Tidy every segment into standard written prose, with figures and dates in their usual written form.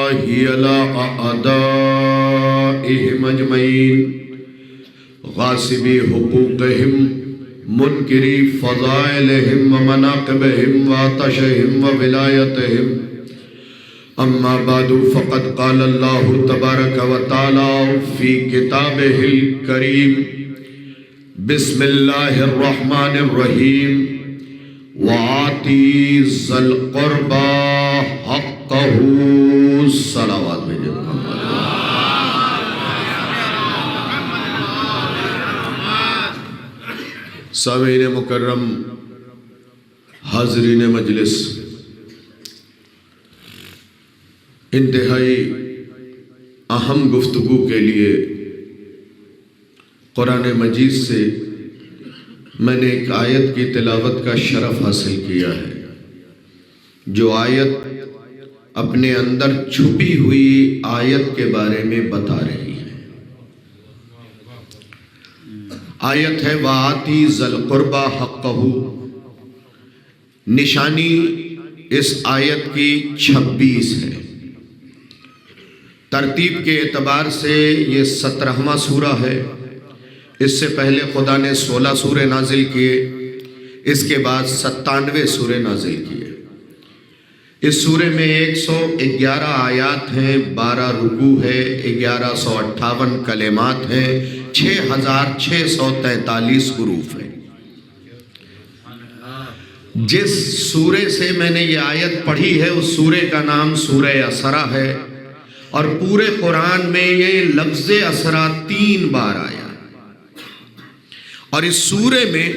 الله على أعدائهم أجمعين غاصبي حقوقهم منكري فضائلهم ومناقبهم وعطشهم وولايتهم أما بعد فقد قال الله تبارك وتعالى في كتابه الكريم بسم الله الرحمن الرحيم وآتِ ذِي الْقُرْبَى حَقَّهُ صلوات بھیجے سامعین مکرم، حاضرین مجلس، انتہائی اہم گفتگو کے لیے قرآن مجید سے میں نے ایک آیت کی تلاوت کا شرف حاصل کیا ہے، جو آیت اپنے اندر چھپی ہوئی آیت کے بارے میں بتا رہی ہے۔ آیت ہے وَآتِ ذِی الْقُرْبَى حَقَّهُ۔ نشانی اس آیت کی 26 ہے۔ ترتیب کے اعتبار سے یہ 17واں سورہ ہے۔ اس سے پہلے خدا نے 16 سورے نازل کیے، اس کے بعد 97 سورے نازل کیے۔ اس سورے میں 111 آیات ہیں، 12 رکوع ہے، 1158 کلمات ہیں، 6643 حروف ہیں۔ جس سورے سے میں نے یہ آیت پڑھی ہے اس سورے کا نام سورہ اسرا ہے، اور پورے قرآن میں یہ لفظ اسرا 3 بار آیا، اور اس سورے میں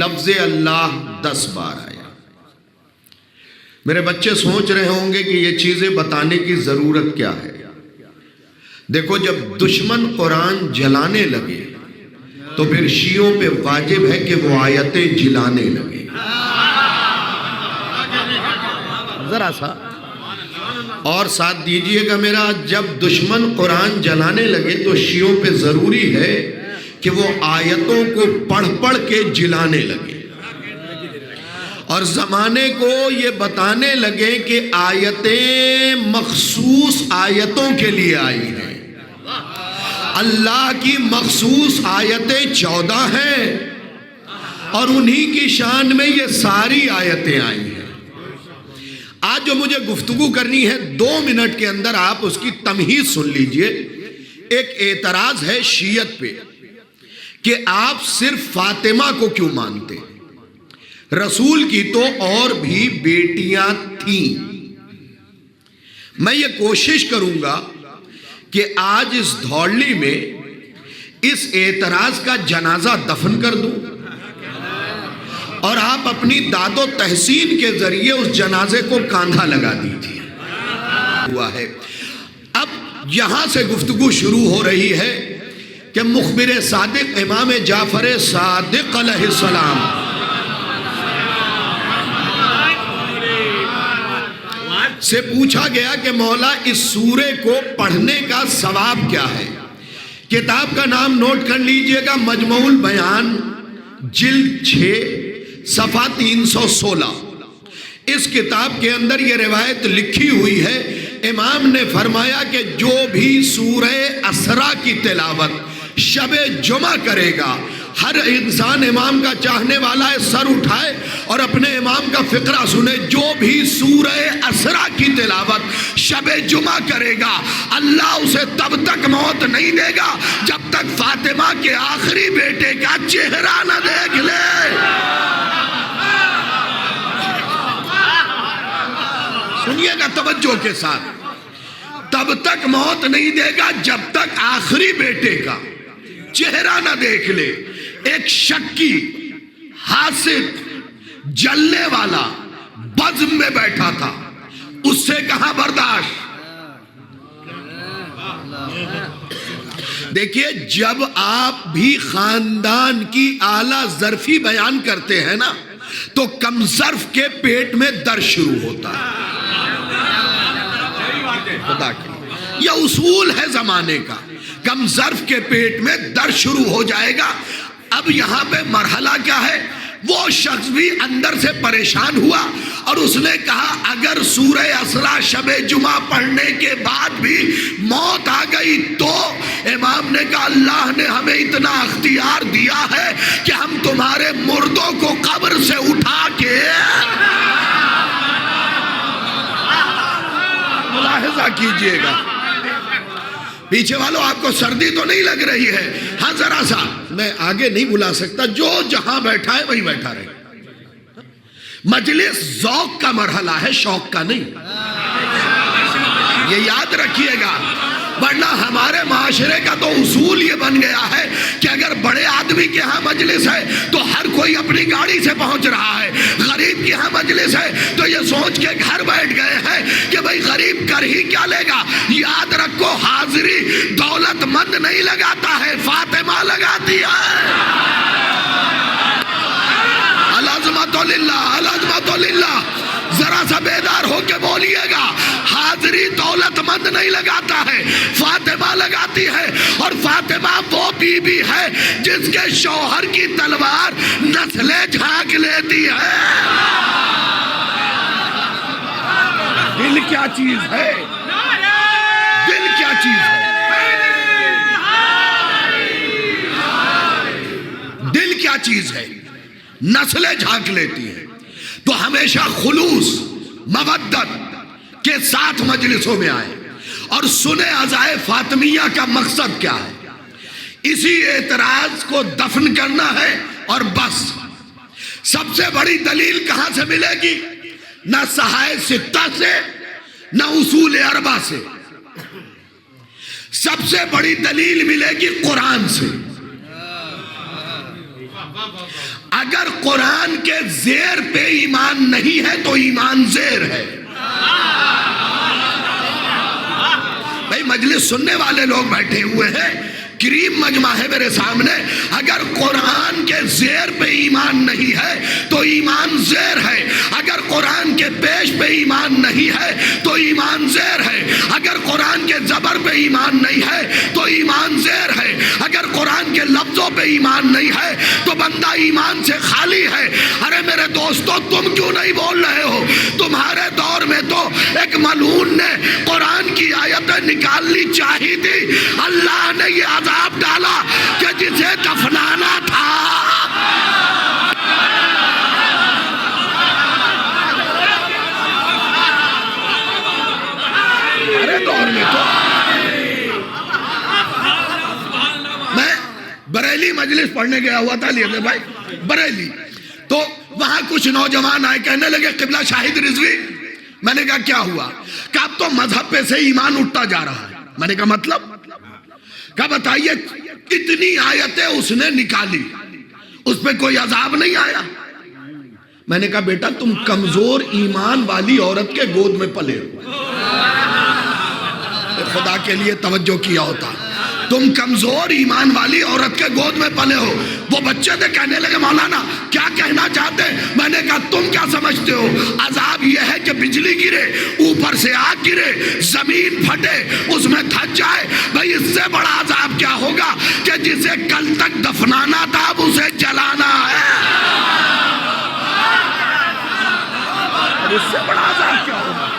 لفظ اللہ 10 بار آیا۔ میرے بچے سوچ رہے ہوں گے کہ یہ چیزیں بتانے کی ضرورت کیا ہے۔ دیکھو، جب دشمن قرآن جلانے لگے تو پھر شیعوں پہ واجب ہے کہ وہ آیتیں جلانے لگے۔ ذرا سا اور ساتھ دیجئے گا میرا، جب دشمن قرآن جلانے لگے تو شیعوں پہ ضروری ہے کہ وہ آیتوں کو پڑھ پڑھ کے جلانے لگے، اور زمانے کو یہ بتانے لگے کہ آیتیں مخصوص آیتوں کے لیے آئی ہیں۔ اللہ کی مخصوص آیتیں 14 ہیں، اور انہی کی شان میں یہ ساری آیتیں آئی ہیں۔ آج جو مجھے گفتگو کرنی ہے 2 منٹ کے اندر آپ اس کی تمہید سن لیجئے۔ ایک اعتراض ہے شیعت پہ کہ آپ صرف فاطمہ کو کیوں مانتے؟ رسول کی تو اور بھی بیٹیاں تھیں۔ میں یہ کوشش کروں گا کہ آج اس دھوڑلی میں اس اعتراض کا جنازہ دفن کر دوں، اور آپ اپنی داد و تحسین کے ذریعے اس جنازے کو کاندھا لگا دیجیے۔ ہوا ہے اب یہاں سے گفتگو شروع ہو رہی ہے کہ مخبر صادق امام جعفر صادق علیہ السلام سے پوچھا گیا کہ مولا اس سورے کو پڑھنے کا ثواب کیا ہے؟ کتاب کا نام نوٹ کر لیجئے گا، مجموع البیان، جلد 6، صفحہ 316۔ اس کتاب کے اندر یہ روایت لکھی ہوئی ہے، امام نے فرمایا کہ جو بھی سورہ اسرا کی تلاوت شب جمعہ کرے گا، ہر انسان امام کا چاہنے والا ہے سر اٹھائے اور اپنے امام کا فقرہ سنے، جو بھی سورہ اسرا کی تلاوت شب جمعہ کرے گا اللہ اسے تب تک موت نہیں دے گا جب تک فاطمہ کے آخری بیٹے کا چہرہ نہ دیکھ لے۔ سنیے گا توجہ کے ساتھ، تب تک موت نہیں دے گا جب تک آخری بیٹے کا چہرہ نہ دیکھ لے۔ ایک شکی، حاسد، جلنے والا بزم میں بیٹھا تھا، اس سے کہاں برداشت۔ دیکھیے، جب آپ بھی خاندان کی اعلیٰ ظرفی بیان کرتے ہیں نا تو کم ظرف کے پیٹ میں درد شروع ہوتا ہے۔ خدا کی یہ اصول ہے زمانے کا، کم ظرف کے پیٹ میں درد شروع ہو جائے گا۔ اب یہاں پہ مرحلہ کیا ہے؟ وہ شخص بھی اندر سے پریشان ہوا اور اس نے کہا اگر سورہ اسرا شب جمعہ پڑھنے کے بعد بھی موت آ گئی تو امام نے کہا اللہ نے ہمیں اتنا اختیار دیا ہے کہ ہم تمہارے مردوں کو قبر سے اٹھا کے ملاحظہ کیجئے گا پیچھے والوں آپ کو سردی تو نہیں لگ رہی ہے ہاں ذرا سا میں آگے نہیں بلا سکتا جو جہاں بیٹھا ہے وہی بیٹھا رہے مجلس ذوق کا مرحلہ ہے شوق کا نہیں یہ یاد رکھیے گا ورنہ ہمارے معاشرے کا تو اصول یہ بن گیا ہے کہ اگر بڑے آدمی کے ہاں مجلس ہے تو ہر کوئی اپنی گاڑی سے پہنچ رہا ہے غریب کے ہاں مجلس ہے تو یہ سوچ کے گھر بیٹھ گئے ہیں کہ بھئی غریب کر ہی کیا لے گا یاد رکھو حاضری دولت مند نہیں لگاتا ہے فاطمہ لگاتی ہے العظمت للہ العظمت للہ ذرا سا بیدار ہو کے بولیے گا حاضری دولت مند نہیں لگاتا ہے فاطمہ لگاتی ہے اور فاطمہ وہ بی بی ہے جس کے شوہر کی تلوار نسلیں جھانک لیتی ہے دل کیا چیز ہے دل کیا چیز ہے دل کیا چیز ہے نسلیں جھانک لیتی ہیں تو ہمیشہ خلوص مودت کے ساتھ مجلسوں میں آئے اور سنے عزائے فاطمیہ کا مقصد کیا ہے اسی اعتراض کو دفن کرنا ہے اور بس سب سے بڑی دلیل کہاں سے ملے گی نہ صحائف ستہ سے نہ اصول اربعہ سے سب سے بڑی دلیل ملے گی قرآن سے اگر قرآن کے زیر پہ ایمان نہیں ہے تو ایمان زیر ہے بھائی مجلس سننے والے لوگ بیٹھے ہوئے ہیں کریم مجمع ہے میرے سامنے اگر قرآن کے زیر پہ ایمان نہیں ہے تو ایمان زیر ہے اگر قرآن کے پیش پہ ایمان نہیں ہے تو ایمان زیر ہے اگر قرآن کے زبر پہ ایمان نہیں ہے تو ایمان زیر ہے اگر قرآن کے لفظوں پہ ایمان نہیں ہے تو بندہ ایمان سے خالی ہے ارے میرے دوستو تم کیوں نہیں بول رہے ہو تمہارے دور میں تو ایک ملعون نے قرآن کی آیتیں نکالنی چاہی تھی اللہ نے یہ عذاب ڈالا کہ جسے دفنانا تھا ارے دور میں تو میں بریلی مجلس پڑھنے گیا ہوا تھا لیے بھائی بریلی تو وہاں کچھ نوجوان آئے کہنے لگے قبلہ شاہد رضوی میں نے کہا کیا ہوا کہ اب تو مذہب پہ سے ایمان اٹھتا جا رہا ہے میں نے کہا مطلب کہا بتائیے اتنی آیتیں اس نے نکالی اس پہ کوئی عذاب نہیں آیا میں نے کہا بیٹا تم کمزور ایمان والی عورت کے گود میں پلے ہو خدا کے لیے توجہ کیا ہوتا تم کمزور ایمان والی عورت کے گود میں پلے ہو وہ بچے تھے کہنے لگے مولانا کیا کہنا چاہتے میں نے کہا تم کیا سمجھتے ہو عذاب یہ ہے کہ بجلی گرے اوپر سے آگ گرے زمین پھٹے اس میں دھس جائے بھئی اس سے بڑا عذاب کیا ہوگا کہ جسے کل تک دفنانا تھا اب اسے جلانا ہے اس سے بڑا عذاب کیا ہوگا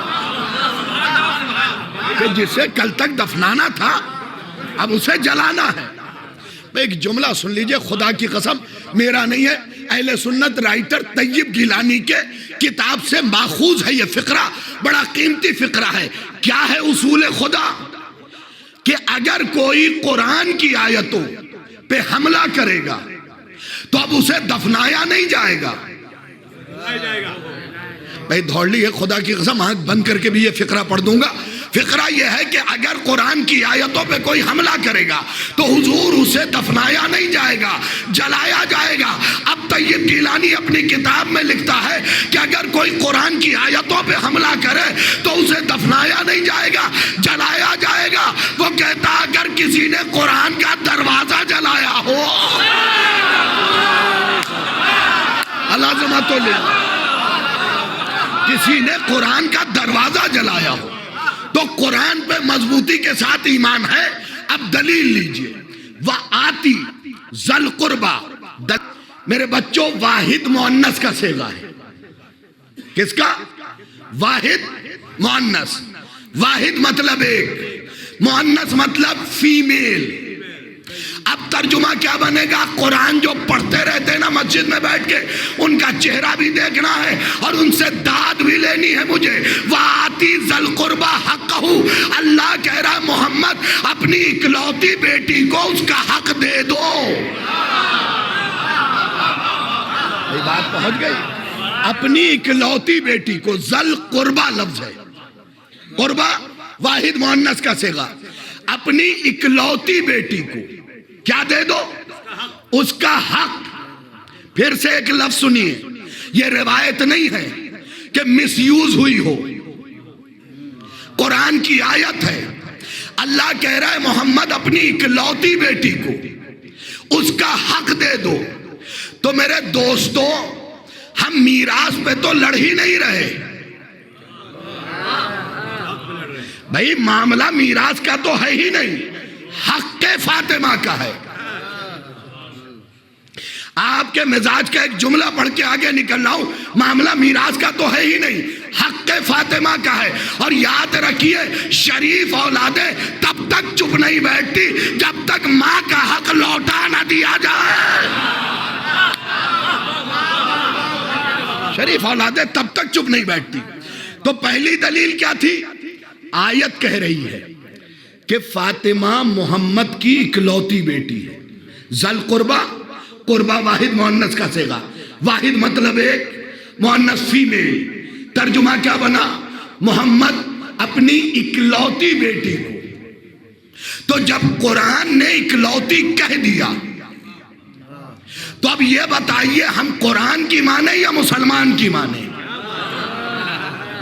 کہ جسے کل تک دفنانا تھا اب اسے جلانا ہے ایک جملہ سن لیجئے خدا کی قسم میرا نہیں ہے اہل سنت رائٹر طیب گیلانی کے کتاب سے ماخوذ ہے یہ فقرہ بڑا قیمتی فقرہ ہے کیا ہے اصول خدا کہ اگر کوئی قرآن کی آیتوں پہ حملہ کرے گا تو اب اسے دفنایا نہیں جائے گا بھائی دھوڑ لی ہے خدا کی قسم آنکھ بند کر کے بھی یہ فقرہ پڑھ دوں گا فقرہ یہ ہے کہ اگر قرآن کی آیتوں پہ کوئی حملہ کرے گا تو حضور اسے دفنایا نہیں جائے گا جلایا جائے گا اب طیب گیلانی اپنی کتاب میں لکھتا ہے کہ اگر کوئی قرآن کی آیتوں پہ حملہ کرے تو اسے دفنایا نہیں جائے گا جلایا جائے گا وہ کہتا اگر کسی نے قرآن کا دروازہ جلایا ہو العظمت للہ کسی نے قرآن کا دروازہ جلایا ہو تو قرآن پہ مضبوطی کے ساتھ ایمان ہے اب دلیل لیجئے وآتی ذل قربا میرے بچوں واحد مؤنث کا صیغہ ہے کس کا؟ واحد مؤنث. واحد مطلب ایک، مؤنث مطلب فیمیل. اب ترجمہ کیا بنے گا؟ قرآن جو پڑھتے رہتے ہیں نا مسجد میں بیٹھ کے، ان کا چہرہ بھی دیکھنا ہے اور ان سے داد بھی لینی ہے مجھے. وَآتِ ذَا الْقُرْبَى حَقَّهُ، اللہ کہہ رہا ہے محمد اپنی اکلوتی بیٹی کو اس کا حق دے دو. یہ بات پہنچ گئی؟ اپنی اکلوتی بیٹی کو، ذَا الْقُرْبَى لفظ ہے، قربہ واحد مؤنث کا صیغہ. اپنی اکلوتی بیٹی کو کیا دے دو؟ اس کا حق. پھر سے ایک لفظ سنیے، یہ روایت نہیں ہے کہ مس یوز ہوئی ہو، قرآن کی آیت ہے. اللہ کہہ رہا ہے محمد اپنی اکلوتی بیٹی کو اس کا حق دے دو. تو میرے دوستو، ہم میراث پہ تو لڑ ہی نہیں رہے بھائی، معاملہ میراث کا تو ہے ہی نہیں، حق فاطمہ کا ہے. آپ کے مزاج کا ایک جملہ پڑھ کے آگے نکل رہا ہوں، معاملہ میراث کا تو ہے ہی نہیں، حق فاطمہ کا ہے. اور یاد رکھیے، شریف اولادیں تب تک چپ نہیں بیٹھتی جب تک ماں کا حق لوٹا نہ دیا جائے. شریف اولادیں تب تک چپ نہیں بیٹھتی. تو پہلی دلیل کیا تھی؟ آیت کہہ رہی ہے کہ فاطمہ محمد کی اکلوتی بیٹی ہے. ذل قربہ، قربہ واحد مؤنث کا صیغہ، واحد مطلب ایک، مؤنث فیمیل. ترجمہ کیا بنا؟ محمد اپنی اکلوتی بیٹی کو. تو جب قرآن نے اکلوتی کہہ دیا تو اب یہ بتائیے ہم قرآن کی مانیں یا مسلمان کی مانیں؟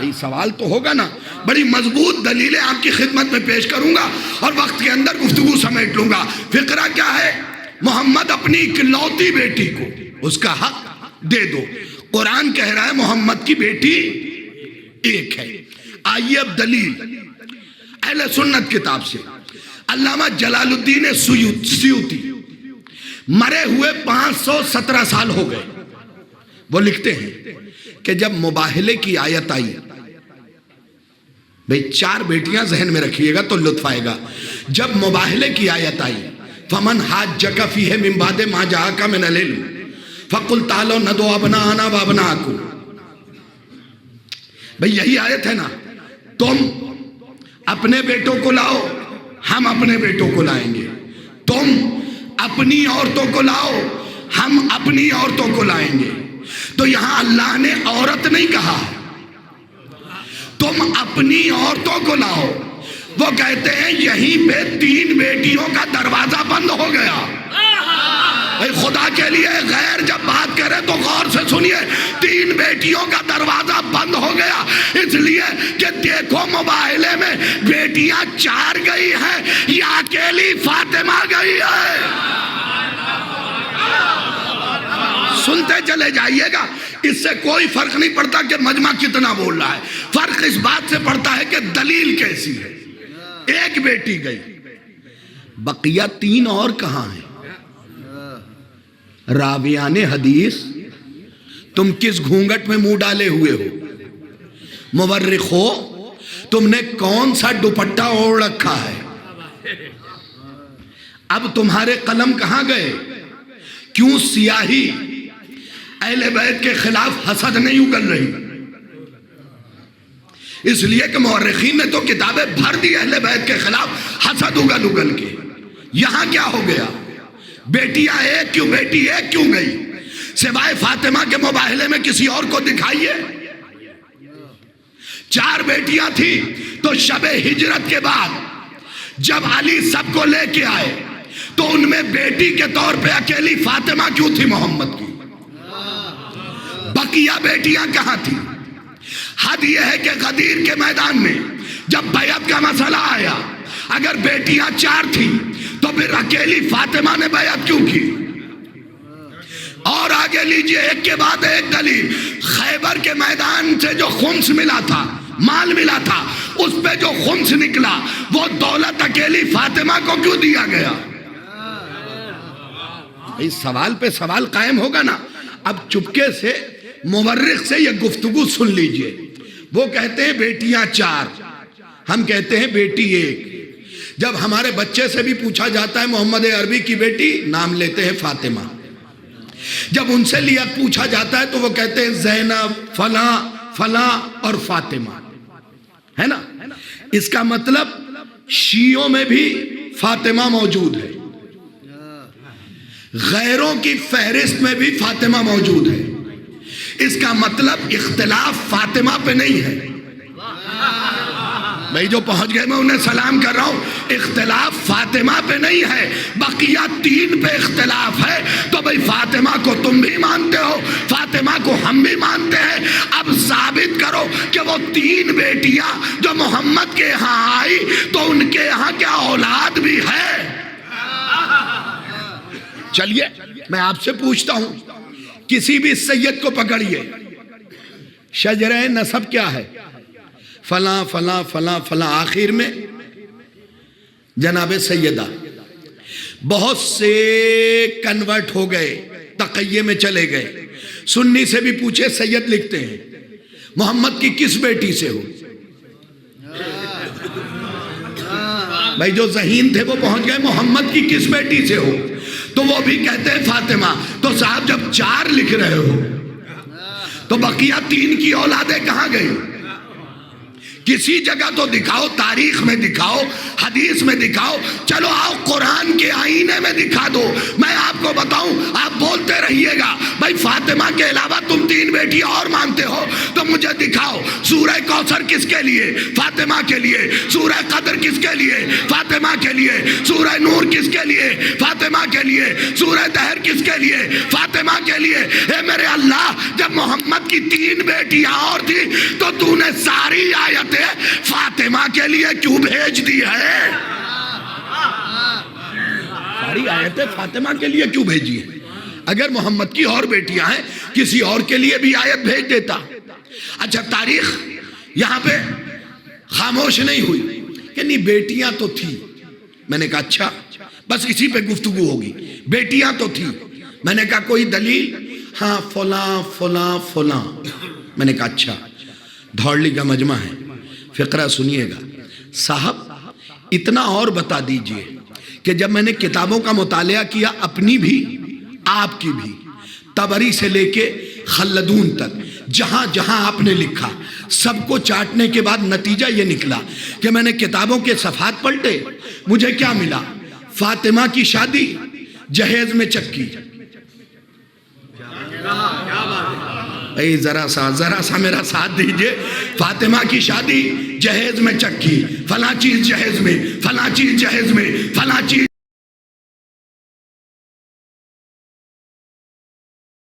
یہ سوال تو ہوگا نا. بڑی مضبوط دلیلیں آپ کی خدمت میں پیش کروں گا اور وقت کے اندر گفتگو سمیٹ لوں گا. فقرہ کیا ہے؟ محمد اپنی اکلوتی بیٹی کو اس کا حق دے دو. قرآن کہہ رہا ہے محمد کی بیٹی ایک ہے. آئیے اب دلیل اہل سنت کتاب سے. علامہ جلال الدین سیوطی مرے ہوئے 517 سال ہو گئے. وہ لکھتے ہیں کہ جب مباہلے کی آیت آئی، بھئی 4 بیٹیاں ذہن میں رکھیے گا تو لطف آئے گا. جب مباہلے کی آیت آئی، فمن حاجک فیہ من بعد ما جاءک من العلم فقل تعالوا ندعو ابناءنا وابناءکم. بھئی یہی آیت ہے نا، تم اپنے بیٹوں کو لاؤ، ہم اپنے بیٹوں کو لائیں گے. تم اپنی عورتوں کو لاؤ، ہم اپنی عورتوں کو لائیں گے. تو یہاں اللہ نے عورت نہیں کہا، تم اپنی عورتوں کو لاؤ. وہ کہتے ہیں یہیں پہ 3 بیٹیوں کا دروازہ بند ہو گیا. خدا کے لیے غیر جب بات کرے تو غور سے سنیے. 3 بیٹیوں کا دروازہ بند ہو گیا اس لیے کہ دیکھو مباہلے میں بیٹیاں 4 گئی ہیں یا اکیلی فاطمہ گئی ہے. سنتے چلے جائیے گا، اس سے کوئی فرق نہیں پڑتا کہ مجمع کتنا بول رہا ہے. فرق اس بات سے پڑتا ہے کہ دلیل کیسی ہے. ایک بیٹی گئی، بقیہ 3 اور کہاں ہیں؟ راویان حدیث، تم کس گھونگٹ میں منہ ڈالے ہوئے ہو؟ مورخ ہو، تم نے کون سا دوپٹہ اوڑھ رکھا ہے؟ اب تمہارے قلم کہاں گئے؟ کیوں سیاہی اہل بیت کے خلاف حسد نہیں اگل رہی؟ اس لیے کہ مورخین نے تو کتابیں بھر دی اہل بیت کے خلاف حسد اگل اگل کے. یہاں کیا ہو گیا؟ بیٹیاں ایک کیوں، بیٹی ایک کیوں گئی؟ سوائے فاطمہ کے مباہلے میں کسی اور کو دکھائیے. 4 بیٹیاں تھی تو شب ہجرت کے بعد جب علی سب کو لے کے آئے تو ان میں بیٹی کے طور پہ اکیلی فاطمہ کیوں تھی محمد کی؟ بقیہ بیٹیاں کہاں تھی؟ حد یہ ہے کہ غدیر کے میدان میں جب بیعت کا مسئلہ آیا، اگر بیٹیاں 4 تھیں تو پھر اکیلی فاطمہ نے بیعت کیوں کی؟ اور آگے لیجئے ایک کے بعد ایک دلیل. خیبر کے میدان سے جو خمس ملا تھا، مال ملا تھا، اس پہ جو خمس نکلا وہ دولت اکیلی فاطمہ کو کیوں دیا گیا؟ اس سوال پہ سوال قائم ہوگا نا. اب چپکے سے مورخ سے یہ گفتگو سن لیجئے. وہ کہتے ہیں بیٹیاں 4، ہم کہتے ہیں بیٹی 1. جب ہمارے بچے سے بھی پوچھا جاتا ہے محمد عربی کی بیٹی، نام لیتے ہیں فاطمہ. جب ان سے لیا پوچھا جاتا ہے تو وہ کہتے ہیں زینب، فلاں فلاں اور فاطمہ، ہے نا. اس کا مطلب شیعوں میں بھی فاطمہ موجود ہے، غیروں کی فہرست میں بھی فاطمہ موجود ہے. اس کا مطلب اختلاف فاطمہ پہ نہیں ہے. بھائی جو پہنچ گئے میں انہیں سلام کر رہا ہوں. اختلاف فاطمہ پہ نہیں ہے، بقیہ 3 پہ اختلاف ہے. تو بھائی فاطمہ کو تم بھی مانتے ہو، فاطمہ کو ہم بھی مانتے ہیں. اب ثابت کرو کہ وہ 3 بیٹیاں جو محمد کے یہاں آئی تو ان کے یہاں کیا اولاد بھی ہے؟ چلیے میں آپ سے پوچھتا ہوں، کسی بھی سید کو پکڑیے، شجرہ نسب کیا ہے؟ فلاں فلاں فلاں فلاں، آخر میں جناب سیدہ. بہت سے کنورٹ ہو گئے، تقیہ میں چلے گئے. سنی سے بھی پوچھے سید لکھتے ہیں محمد کی کس بیٹی سے ہو؟ بھائی جو ذہین تھے وہ پہنچ گئے محمد کی کس بیٹی سے ہو، تو وہ بھی کہتے ہیں فاطمہ. تو صاحب جب 4 لکھ رہے ہو تو بقیہ 3 کی اولادیں کہاں گئی؟ کسی جگہ تو دکھاؤ، تاریخ میں دکھاؤ، حدیث میں دکھاؤ. چلو آؤ قرآن کے آئینے میں دکھا دو. میں آپ کو بتاؤں، آپ بولتے رہیے گا بھائی فاطمہ کے علاوہ تم 3 بیٹی اور مانتے ہو تو مجھے دکھاؤ. سورہ کوثر کس کے لیے؟ فاطمہ کے لیے. سورہ قدر کس کے لیے؟ فاطمہ کے لیے. سورہ نور کس کے لیے؟ فاطمہ کے لیے. سورہ دہر کس کے لیے؟ فاطمہ کے لیے. اے میرے اللہ، جب محمد کی 3 بیٹیاں اور تھی تو تو نے ساری آیت فاطمہ کے لیے کیوں بھیج دی ہے؟ ساری آیتیں فاطمہ کے لیے کیوں بھیجی ہے؟ اگر محمد کی اور بیٹیاں ہیں کسی اور کے لیے بھی آیت بھیج دیتا. اچھا تاریخ یہاں پہ خاموش نہیں ہوئی کہ نہیں بیٹیاں تو تھی. میں نے کہا اچھا بس اسی پہ گفتگو ہوگی. بیٹیاں تو تھی. میں نے کہا کوئی دلیل؟ ہاں فلاں فلاں فلاں. میں نے کہا اچھا. دھوڑلی کا مجمع ہے، فقرہ سنیے گا. صاحب اتنا اور بتا دیجئے کہ جب میں نے کتابوں کا مطالعہ کیا، اپنی بھی آپ کی بھی، طبری سے لے کے خلدون تک، جہاں جہاں آپ نے لکھا سب کو چاٹنے کے بعد نتیجہ یہ نکلا کہ میں نے کتابوں کے صفحات پلٹے. مجھے کیا ملا؟ فاطمہ کی شادی جہیز میں چکی. اے ذرا سا میرا ساتھ دیجئے. فاطمہ کی شادی جہیز میں چکی، فلاں چیز جہیز میں، فلاں چیز جہیز میں، فلاں چیز